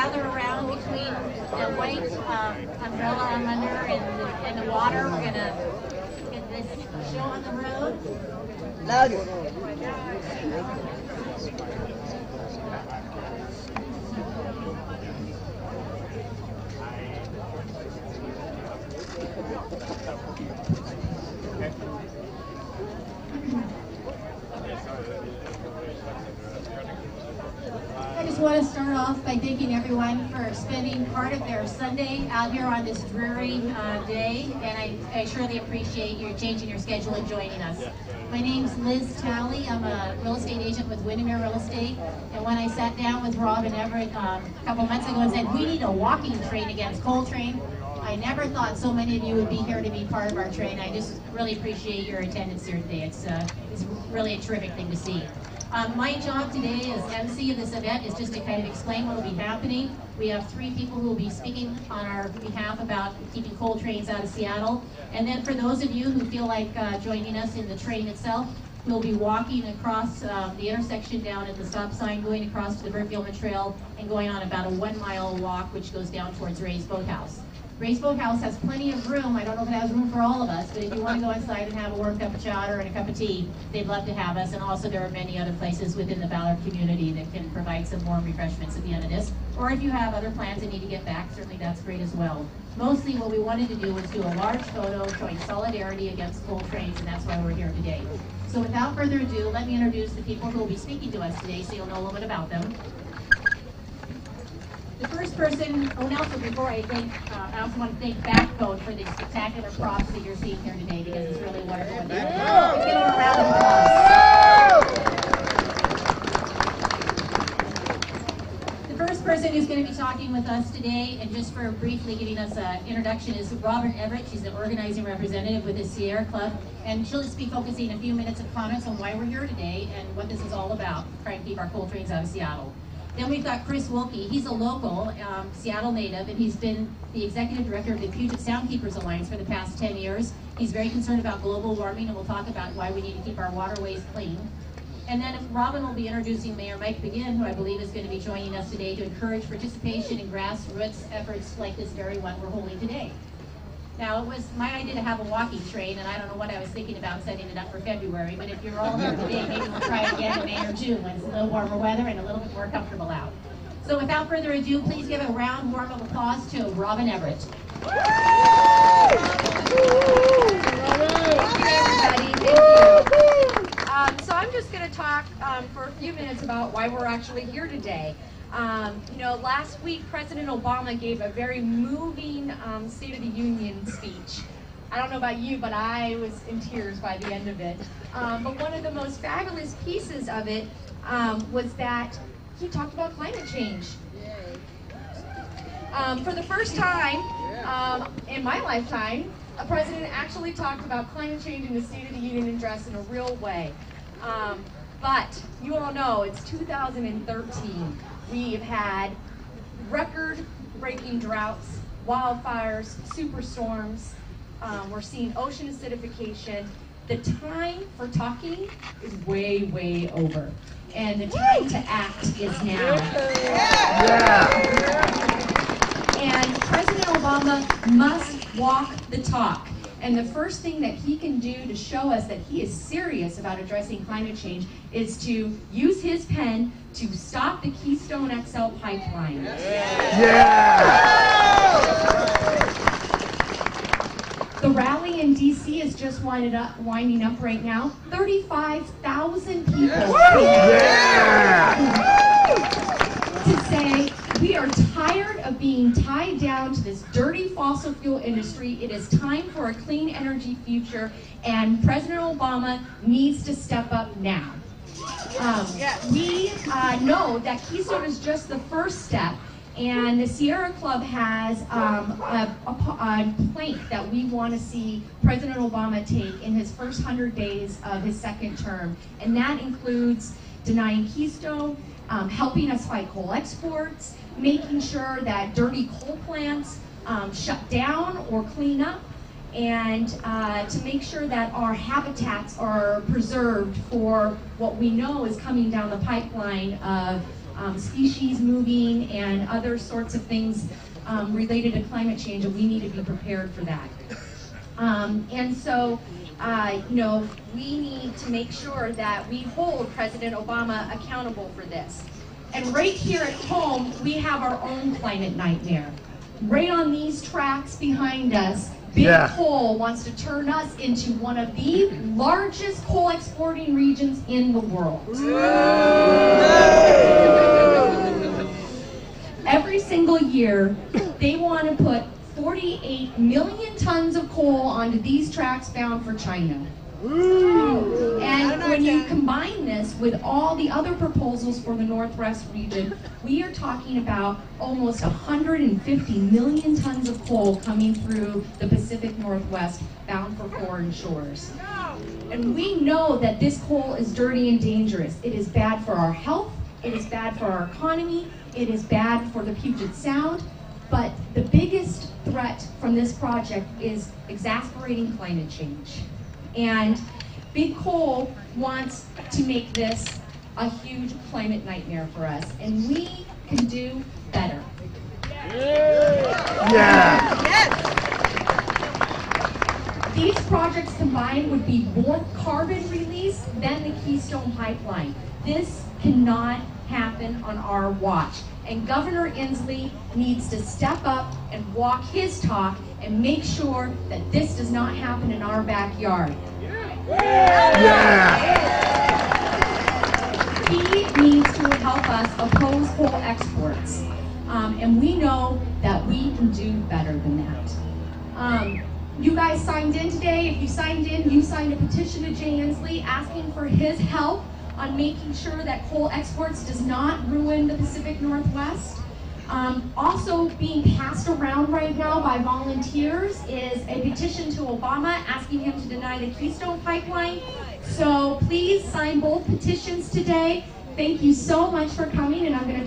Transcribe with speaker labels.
Speaker 1: gather around between the white umbrella I'm under and the water. We're going to get this show on the road.
Speaker 2: Louder.
Speaker 1: I just want to start off by thanking everyone for spending part of their Sunday out here on this dreary day, and I surely appreciate you changing your schedule and joining us. My name's Liz Talley. I'm a real estate agent with Windermere Real Estate, and when I sat down with Robin Everett a couple months ago and said, we need a walking train against coal train, I never thought so many of you would be here to be part of our train. I just really appreciate your attendance here today. It's really a terrific thing to see. My job today as MC of this event is just to kind of explain what will be happening. We have 3 people who will be speaking on our behalf about keeping coal trains out of Seattle. And then for those of you who feel like joining us in the train itself, we'll be walking across the intersection down at the stop sign, going across to the Burke-Gilman Trail, and going on about a 1-mile walk, which goes down towards Ray's Boathouse. Ray's Boathouse has plenty of room. I don't know if it has room for all of us, but if you want to go inside and have a warm cup of chowder and a cup of tea, they'd love to have us. And also there are many other places within the Ballard community that can provide some warm refreshments at the end of this. Or if you have other plans and need to get back, certainly that's great as well. Mostly what we wanted to do was do a large photo showing solidarity against coal trains, and that's why we're here today. So without further ado, let me introduce the people who will be speaking to us today so you'll know a little bit about them. The first person, oh, and also before I thank, I also want to thank Backbone for the spectacular props that you're seeing here today, because it's really wonderful. Let's give them a round of applause. The first person who's going to be talking with us today, and just for briefly giving us an introduction, is Robin Everett. She's the organizing representative with the Sierra Club, and she'll just be focusing a few minutes of comments on why we're here today and what this is all about, trying to keep our coal trains out of Seattle. Then we've got Chris Wilkie. He's a local Seattle native, and he's been the executive director of the Puget Soundkeepers Alliance for the past 10 years. He's very concerned about global warming, and we'll talk about why we need to keep our waterways clean. And then Robin will be introducing Mayor Mike Begin, who I believe is going to be joining us today to encourage participation in grassroots efforts like this very one we're holding today. Now, it was my idea to have a walking train, and I don't know what I was thinking about setting it up for February, but if you're all here today, maybe we'll try it again in May or June when it's a little warmer weather and a little bit more comfortable out. So without further ado, please give a round warm of applause to Robin Everett.
Speaker 3: Thank you, everybody. Thank you. So I'm just going to talk for a few minutes about why we're actually here today. You know, last week President Obama gave a very moving State of the Union speech. I don't know about you, but I was in tears by the end of it. But one of the most fabulous pieces of it was that he talked about climate change. For the first time in my lifetime, a president actually talked about climate change in the State of the Union address in a real way. But you all know it's 2013. We've had record-breaking droughts, wildfires, superstorms. We're seeing ocean acidification. The time for talking is way, way over. And the time to act is now. And President Obama must walk the talk. And the first thing that he can do to show us that he is serious about addressing climate change is to use his pen to stop the Keystone XL pipeline. The rally in DC is just winding up right now. 35,000 people to say we are tired of being tied down to this dirty fossil fuel industry. It is time for a clean energy future, and President Obama needs to step up now. We know that Keystone is just the first step, and the Sierra Club has a plank that we want to see President Obama take in his first 100 days of his second term, and that includes denying Keystone, helping us fight coal exports, making sure that dirty coal plants shut down or clean up, and to make sure that our habitats are preserved for what we know is coming down the pipeline of species moving and other sorts of things related to climate change, and we need to be prepared for that. And so, you know, we need to make sure that we hold President Obama accountable for this. And right here at home, we have our own climate nightmare. Right on these tracks behind us, Big Coal wants to turn us into one of the largest coal exporting regions in the world. Every single year, they want to put 48 million tons of coal onto these tracks bound for China. And when you combine this with all the other proposals for the Northwest region, we are talking about almost 150 million tons of coal coming through the Pacific Northwest bound for foreign shores. And we know that this coal is dirty and dangerous. It is bad for our health, it is bad for our economy, it is bad for the Puget Sound, but the biggest threat from this project is exasperating climate change. And Big Coal wants to make this a huge climate nightmare for us, and we can do better. These projects combined would be more carbon release than the Keystone Pipeline. This cannot happen on our watch. And Governor Inslee needs to step up and walk his talk and make sure that this does not happen in our backyard. He needs to help us oppose coal exports. And we know that we can do better than that. You guys signed in today. If you signed in, you signed a petition to Jay Inslee asking for his help on making sure that coal exports does not ruin the Pacific Northwest. Also being passed around right now by volunteers is a petition to Obama asking him to deny the Keystone Pipeline. So please sign both petitions today. Thank you so much for coming, and I'm going to